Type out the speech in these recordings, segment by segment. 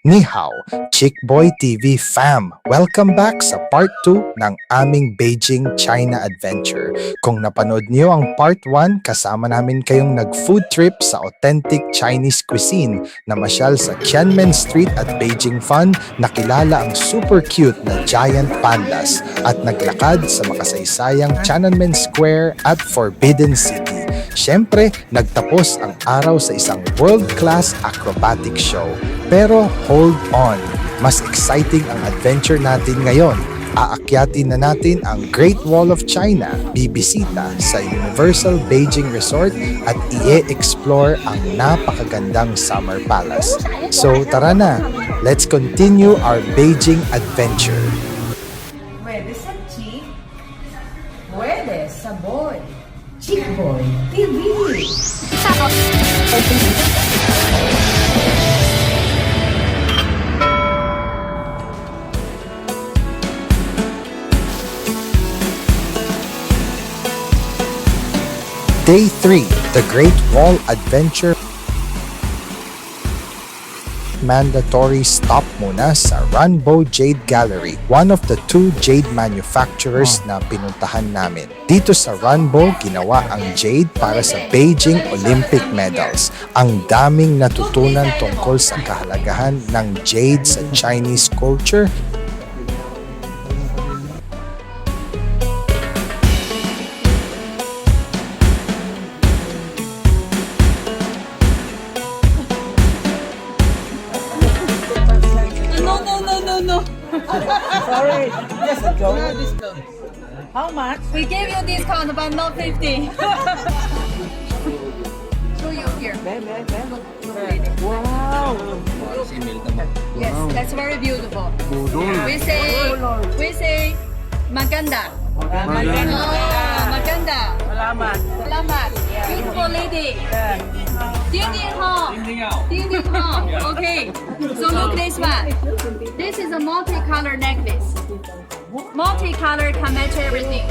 Ni hao, Chickboy TV fam! Welcome back sa part 2 ng aming Beijing China adventure. Kung napanood niyo ang part 1, kasama namin kayong nag-food trip sa authentic Chinese cuisine, namasyal sa Tiananmen Street at Beijing Fun, nakilala ang super cute na giant pandas, at naglakad sa makasaysayang Tiananmen Square at Forbidden City. Siyempre, nagtapos ang araw sa isang world-class acrobatic show. Pero hold on, mas exciting ang adventure natin ngayon. Aakyatin na natin ang Great Wall of China, bibisita sa Universal Beijing Resort at i-explore ang napakagandang Summer Palace. So tara na, let's continue our Beijing adventure. Pwede sa chick, pwede sa boy. Chick Boy TV. Day 3, the Great Wall Adventure. Mandatory stop muna sa Ranbo Jade Gallery, one of the 2 jade manufacturers na pinuntahan namin. Dito sa Ranbo, ginawa ang jade para sa Beijing Olympic medals. Ang daming natutunan tungkol sa kahalagahan ng jade sa Chinese culture. No. Sorry, just a joke. How much? We gave you discount, but not 50. Show you here. Wow. Yes, that's very beautiful. We say maganda. Maganda. Salamat. Selamat. Beautiful lady. Ding ding hao. Ding ding hao. Okay. So look this one. This is a multicolor necklace. Multicolor can match everything.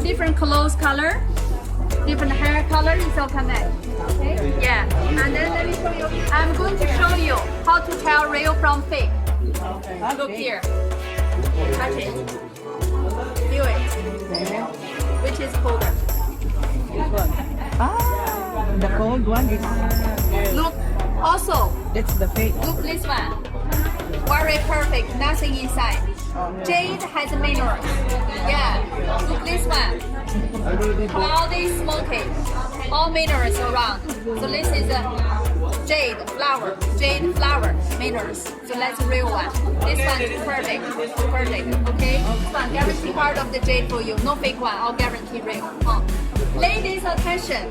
Different clothes color, different hair color, it's all can match. Okay? Yeah. And then let me show you. I'm going to show you how to tell real from fake. Look here. Touch it. Feel it. Which is colder? The cold one is Look. Also, that's the fake. look this one. Very perfect. Nothing inside. Jade has minerals. Yeah. Look this one. All these smoky. All minerals around. So this is a jade flower. Jade flower minerals. So that's the real one. This one is perfect. Perfect. Okay. This one guarantee part of the jade for you. No fake one. I'll guarantee real. Ladies, attention.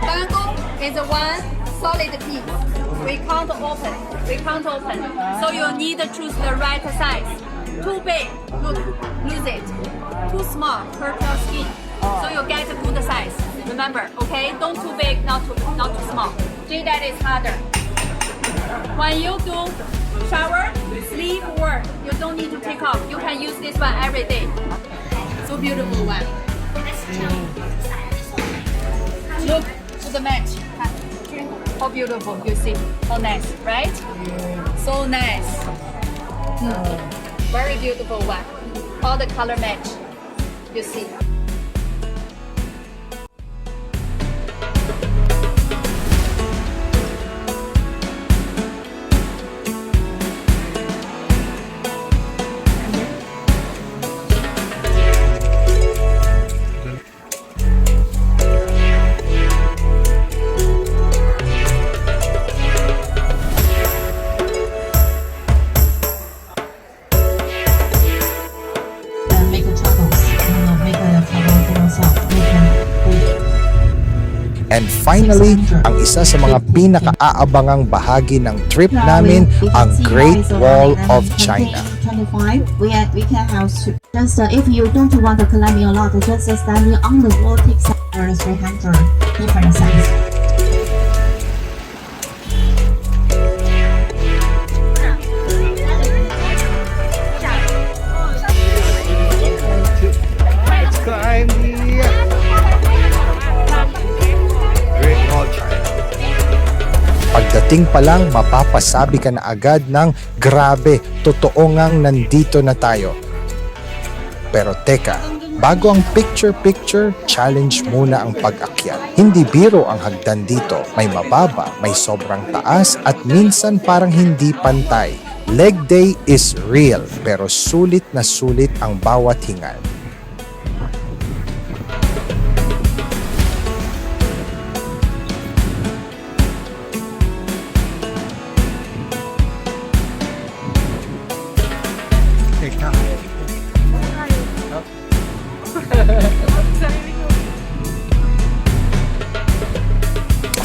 Bangkok is one solid piece. We can't open. We can't open. So you need to choose the right size. Too big, look, lose it. Too small, hurt your skin. So you get a good size. Remember, okay? Don't too big, not too small. That is harder. When you do shower, sleep, work, you don't need to take off. You can use this one every day. So beautiful one. Look to the match. How beautiful, you see. How nice, right? So nice. Very beautiful one. All the color match. You see. And finally, ang isa sa mga pinaka-aabangang bahagi ng trip namin, ang Great Wall of China. 25, we can have just if you don't want to climbing a lot, just standing on the wall takes 300 different size. Climb the Great Wall of China. Pagdating pa lang, mapapasabi ka na agad ng grabe, totoo ngang nandito na tayo. Pero teka, bago ang picture-picture, challenge muna ang pag-akyat. Hindi biro ang hagdan dito. May mababa, may sobrang taas at minsan parang hindi pantay. Leg day is real pero sulit na sulit ang bawat hingal. Teka.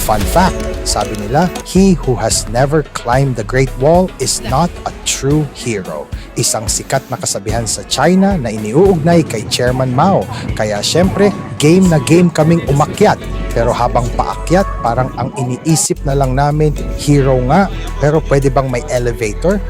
Fun fact, sabi nila, he who has never climbed the Great Wall is not a true hero. Isang sikat na kasabihan sa China na iniuugnay kay Chairman Mao. Kaya syempre, game na game kaming umakyat. Pero habang paakyat, parang ang iniisip na lang namin, hero nga, pero pwede bang may elevator?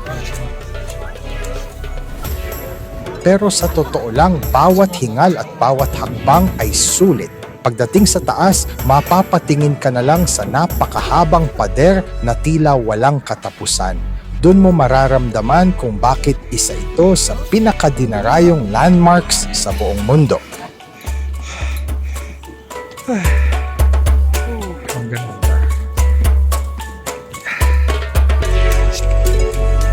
Pero sa totoo lang, bawat hingal at bawat hakbang ay sulit. Pagdating sa taas, mapapatingin ka na lang sa napakahabang pader na tila walang katapusan. Doon mo mararamdaman kung bakit isa ito sa pinakadinarayong landmarks sa buong mundo. Ang ganda.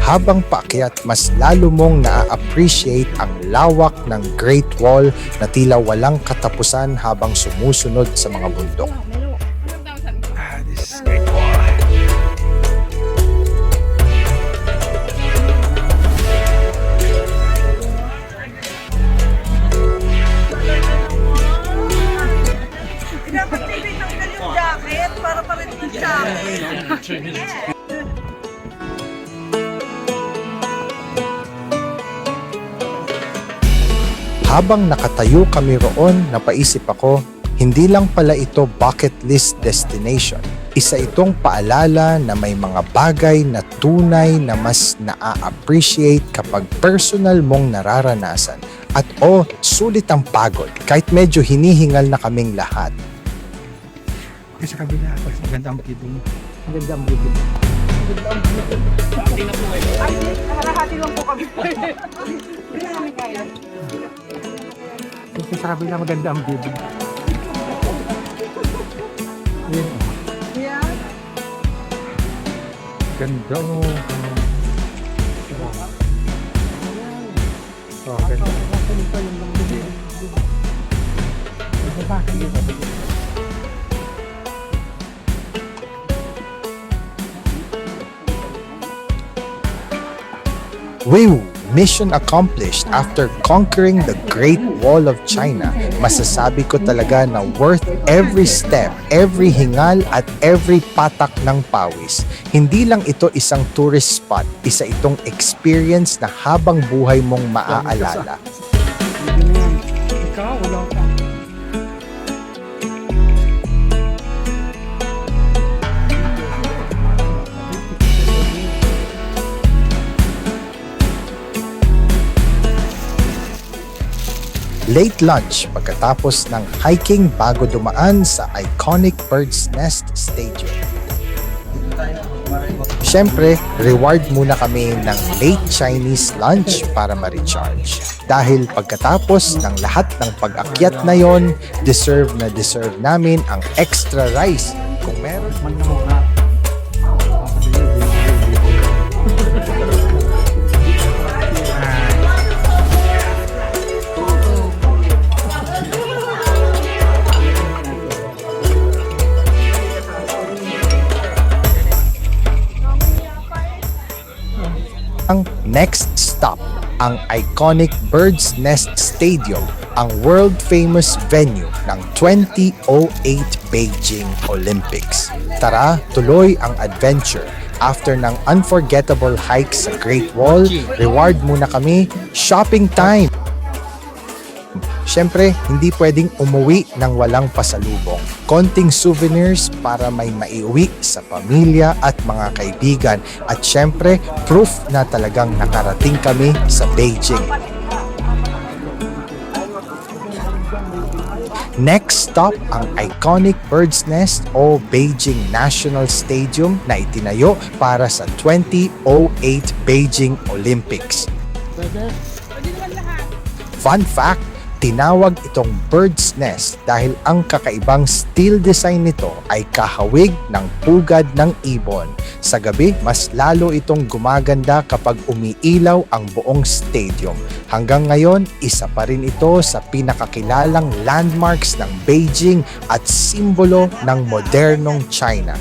Habang paakyat, mas lalo mong na-appreciate ang lawak ng Great Wall na tila walang katapusan habang sumusunod sa mga bundok. This is Great Wall. Dapat tinanggal yung jacket para pa rin yung jacket. Habang nakatayo kami roon, napaisip ako, hindi lang pala ito bucket list destination. Isa itong paalala na may mga bagay na tunay na mas na-appreciate kapag personal mong nararanasan. At sulit ang pagod kahit medyo hinihingal na kaming lahat. Kasi sa kabila, maganda ang view dun. Ay, nakalahati lang po kami. Hindi namin kaya. Kasi sa kabila, maganda ang view dun. Yun. Yeah. Ganda mo. Oh, ganda. Wow! Mission accomplished after conquering the Great Wall of China. Masasabi ko talaga na worth every step, every hingal at every patak ng pawis. Hindi lang ito isang tourist spot, isa itong experience na habang buhay mong maaalala. Ikaw, wala ka. Late lunch pagkatapos ng hiking bago dumaan sa iconic Bird's Nest Stadium. Siyempre, reward muna kami ng late Chinese lunch para ma-recharge. Dahil pagkatapos ng lahat ng pag-akyat na yon, deserve namin ang extra rice kung meron. Ang next stop, ang iconic Bird's Nest Stadium, ang world-famous venue ng 2008 Beijing Olympics. Tara, tuloy ang adventure. After ng unforgettable hike sa Great Wall, reward muna kami, shopping time! Siyempre, hindi pwedeng umuwi ng walang pasalubong. Konting souvenirs para may maiuwi sa pamilya at mga kaibigan. At siyempre, proof na talagang nakarating kami sa Beijing. Next stop ang iconic Bird's Nest o Beijing National Stadium na itinayo para sa 2008 Beijing Olympics. Fun fact, tinawag itong Bird's Nest dahil ang kakaibang steel design nito ay kahawig ng pugad ng ibon. Sa gabi, mas lalo itong gumaganda kapag umiilaw ang buong stadium. Hanggang ngayon, isa pa rin ito sa pinakakilalang landmarks ng Beijing at simbolo ng modernong China.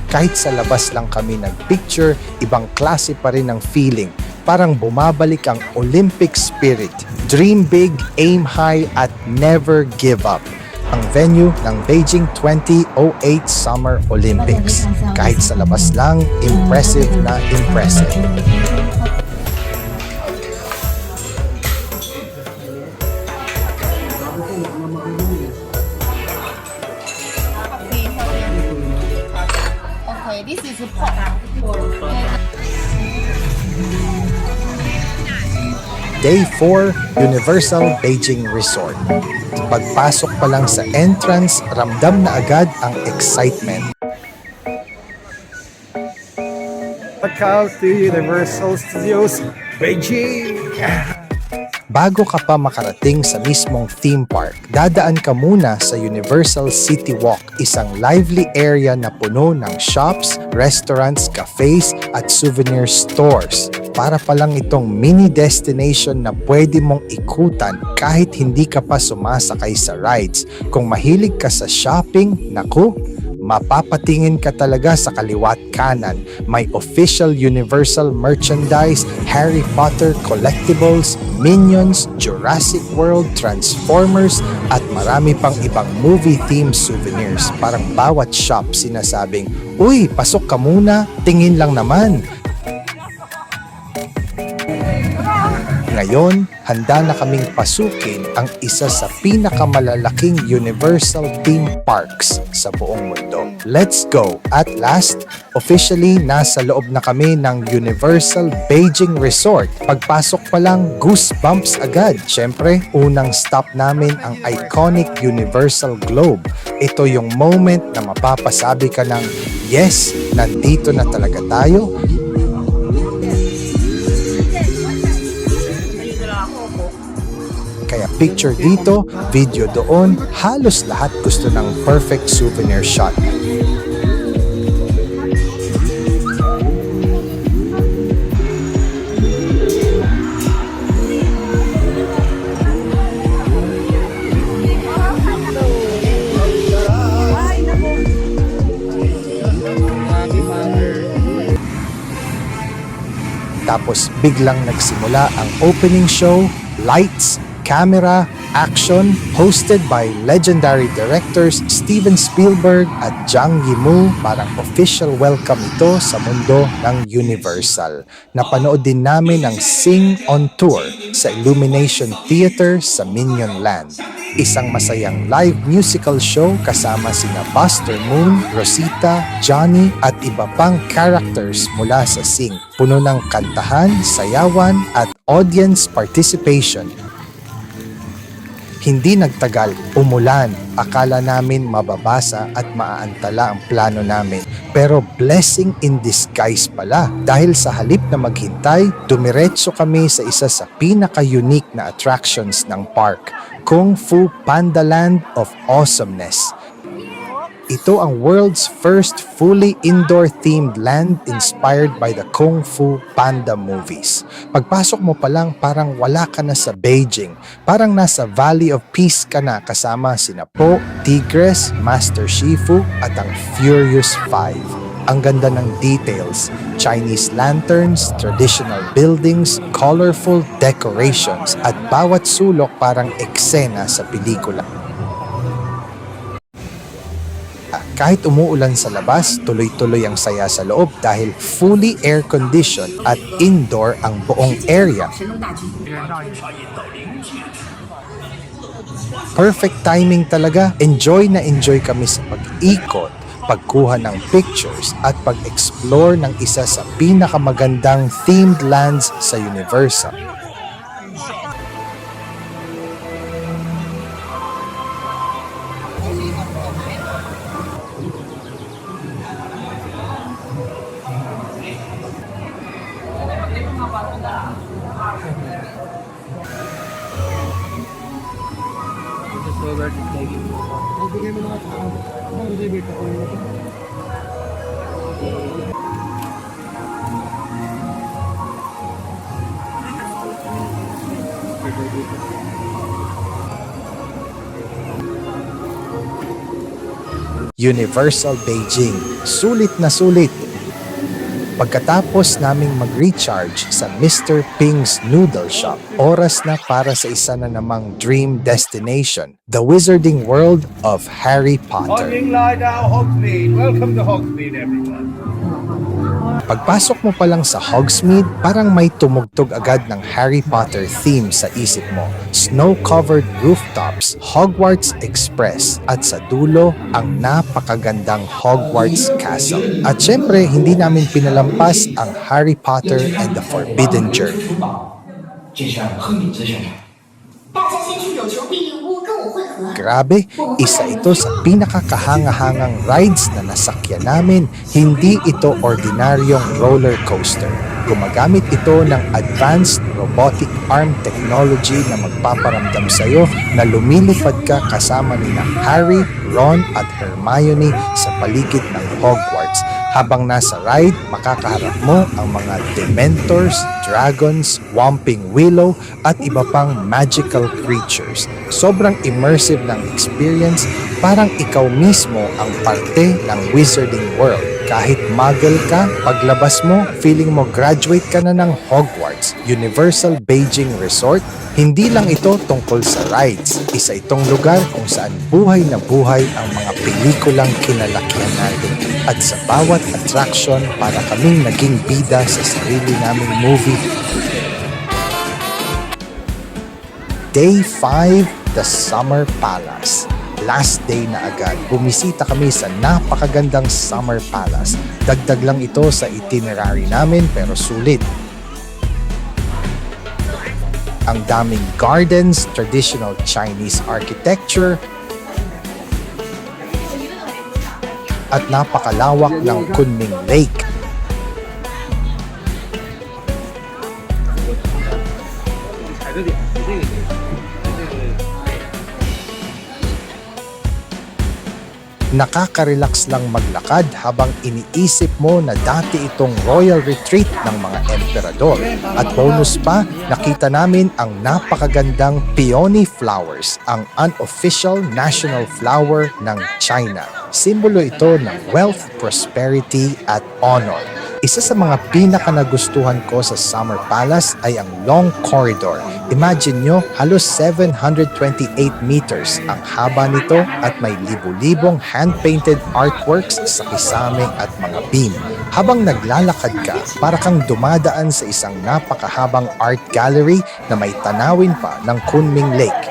Kahit sa labas lang kami nagpicture, ibang klase pa rin ang feeling. Parang bumabalik ang Olympic spirit. Dream big, aim high, at never give up. Ang venue ng Beijing 2008 Summer Olympics. Kahit sa labas lang, impressive na impressive. Okay, this is pork. Day 4, Universal Beijing Resort. Pagpasok pa lang sa entrance, ramdam na agad ang excitement. Welcome to Universal Studios, Beijing! Bago ka pa makarating sa mismong theme park, dadaan ka muna sa Universal City Walk, isang lively area na puno ng shops, restaurants, cafes at souvenir stores. Para pa lang itong mini destination na pwede mong ikutan kahit hindi ka pa sumasakay sa rides. Kung mahilig ka sa shopping, naku, mapapatingin ka talaga sa kaliwat kanan. May official Universal merchandise, Harry Potter collectibles, Minions, Jurassic World, Transformers, at marami pang ibang movie-themed souvenirs. Parang bawat shop sinasabing, "Uy, pasok ka muna, tingin lang naman." Ngayon, handa na kaming pasukin ang isa sa pinakamalalaking Universal theme parks sa buong mundo. Let's go! At last, officially nasa loob na kami ng Universal Beijing Resort. Pagpasok pa lang, goosebumps agad. Siyempre, unang stop namin ang iconic Universal Globe. Ito yung moment na mapapasabi ka ng, yes, nandito na talaga tayo. Kaya picture dito, video doon, halos lahat gusto ng perfect souvenir shot. Tapos biglang nagsimula ang opening show, lights, camera, action, hosted by legendary directors Steven Spielberg at Zhang Yimou. Parang official welcome ito sa mundo ng Universal. Napanood din namin ang Sing on Tour sa Illumination Theater sa Minion Land. Isang masayang live musical show kasama sina Buster Moon, Rosita, Johnny at iba pang characters mula sa Sing. Puno ng kantahan, sayawan at audience participation. Hindi nagtagal, umulan. Akala namin mababasa at maaantala ang plano namin. Pero blessing in disguise pala. Dahil sa halip na maghintay, dumiretso kami sa isa sa pinaka-unique na attractions ng park, Kung Fu Panda Land of Awesomeness. Ito ang world's first fully indoor-themed land inspired by the Kung Fu Panda movies. Pagpasok mo pa lang parang wala ka na sa Beijing. Parang nasa Valley of Peace ka na kasama sina Po, Tigress, Master Shifu at ang Furious Five. Ang ganda ng details, Chinese lanterns, traditional buildings, colorful decorations at bawat sulok parang eksena sa pelikula. Kahit umuulan sa labas, tuloy-tuloy ang saya sa loob dahil fully air-conditioned at indoor ang buong area. Perfect timing talaga. Enjoy na enjoy kami sa pag-ikot, pagkuha ng pictures at pag-explore ng isa sa pinakamagandang themed lands sa Universal. Universal Beijing, sulit na sulit. Pagkatapos naming mag-recharge sa Mr. Ping's Noodle Shop, oras na para sa isa na namang dream destination, the Wizarding World of Harry Potter. Hogging Lidau, Hogsmeade. Welcome to Hogsmeade, everyone. Pagpasok mo pa lang sa Hogsmeade, parang may tumugtog agad ng Harry Potter theme sa isip mo. Snow-covered rooftops, Hogwarts Express, at sa dulo, ang napakagandang Hogwarts Castle. At syempre, hindi namin pinalampas ang Harry Potter and the Forbidden Journey. 这是亨利兹校长。大家先去有求必应屋跟我会合。 Grabe, isa ito sa pinakakahanga-hangang rides na nasakyan namin. Hindi ito ordinaryong roller coaster. Gumagamit ito ng advanced robotic arm technology na magpaparamdam sa'yo na lumilipad ka kasama ni Harry, Ron at Hermione sa paligid ng Hogwarts. Habang nasa ride, makakaharap mo ang mga Dementors, Dragons, Whomping Willow at iba pang magical creatures. Sobrang immersive ng experience, parang ikaw mismo ang parte ng Wizarding World. Kahit muggle ka, paglabas mo, feeling mo graduate ka na ng Hogwarts. Universal Beijing Resort, hindi lang ito tungkol sa rides. Isa itong lugar kung saan buhay na buhay ang mga pelikulang kinalakihan natin. At sa bawat attraction, para kaming naging bida sa sarili naming movie. Day 5, the Summer Palace. Last day na agad, bumisita kami sa napakagandang Summer Palace. Dagdag lang ito sa itinerary namin pero sulit. Ang daming gardens, traditional Chinese architecture, at napakalawak ng Kunming Lake. Nakaka-relax lang maglakad habang iniisip mo na dati itong royal retreat ng mga emperador. At bonus pa, nakita namin ang napakagandang peony flowers, ang unofficial national flower ng China. Simbolo ito ng wealth, prosperity at honor. Isa sa mga pinaka-nagustuhan ko sa Summer Palace ay ang long corridor. Imagine nyo, halos 728 meters ang haba nito at may libu-libong hand-painted artworks sa kisame at mga beam. Habang naglalakad ka, para kang dumadaan sa isang napakahabang art gallery na may tanawin pa ng Kunming Lake.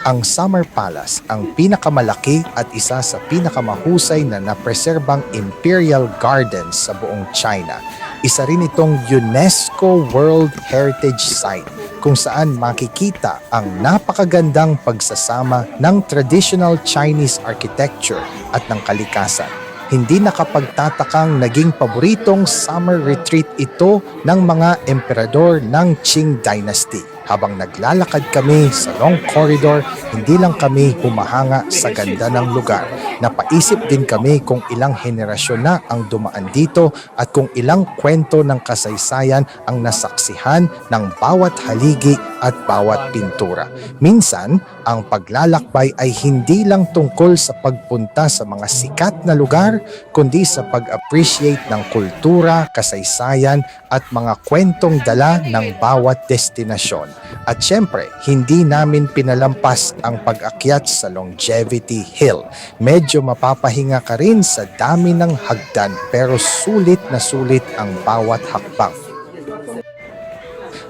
Ang Summer Palace, ang pinakamalaki at isa sa pinakamahusay na napreserbang Imperial Gardens sa buong China. Isa rin itong UNESCO World Heritage Site kung saan makikita ang napakagandang pagsasama ng traditional Chinese architecture at ng kalikasan. Hindi nakapagtatakang naging paboritong summer retreat ito ng mga emperador ng Qing Dynasty. Habang naglalakad kami sa long corridor, hindi lang kami humahanga sa ganda ng lugar. Napaisip din kami kung ilang henerasyon na ang dumaan dito at kung ilang kwento ng kasaysayan ang nasaksihan ng bawat haligi at bawat pintura. Minsan, ang paglalakbay ay hindi lang tungkol sa pagpunta sa mga sikat na lugar, kundi sa pag-appreciate ng kultura, kasaysayan at mga kwentong dala ng bawat destinasyon. At syempre, hindi namin pinalampas ang pag-akyat sa Longevity Hill. Medyo mapapahinga ka rin sa dami ng hagdan pero sulit na sulit ang bawat hakbang.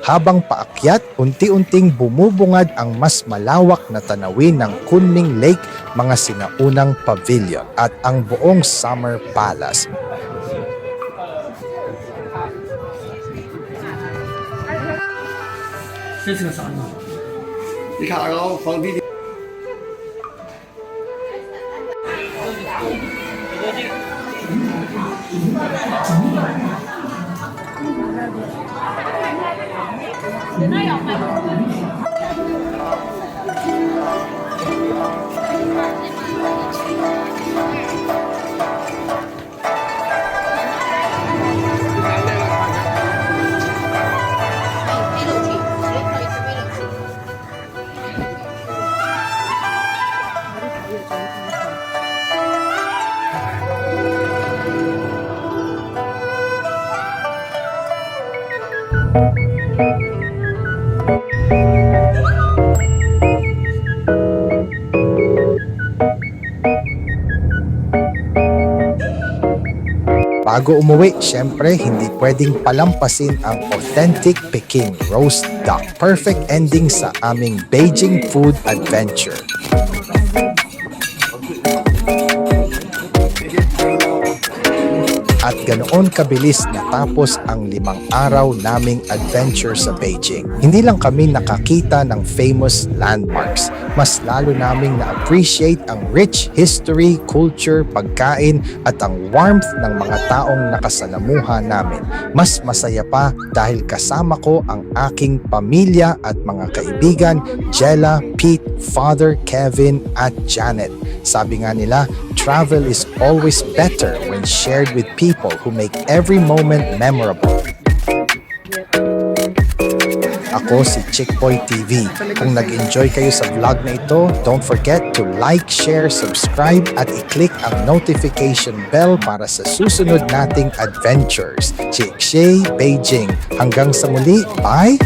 Habang paakyat, unti-unting bumubungad ang mas malawak na tanawin ng Kunming Lake, mga sinaunang pavilion at ang buong Summer Palace. 这是个啥呢？你看啊，皇帝。 Hãy subscribe cho kênh Ghiền Mì Gõ để không bỏ lỡ Bago umuwi, syempre hindi pwedeng palampasin ang authentic Peking roast duck. Perfect ending sa aming Beijing food adventure. At ganoon kabilis natapos ang 5 araw naming adventure sa Beijing. Hindi lang kami nakakita ng famous landmarks, mas lalo naming na-appreciate ang rich history, culture, pagkain at ang warmth ng mga taong nakasalamuha namin. Mas masaya pa dahil kasama ko ang aking pamilya at mga kaibigan, Jella, Pete, Father, Kevin at Janet. Sabi nga nila, travel is always better when shared with people who make every moment memorable. Ako si Chickboy TV. Kung nag-enjoy kayo sa vlog na ito, don't forget to like, share, subscribe at i-click ang notification bell para sa susunod nating adventures. Chick Shay, Beijing. Hanggang sa muli, bye!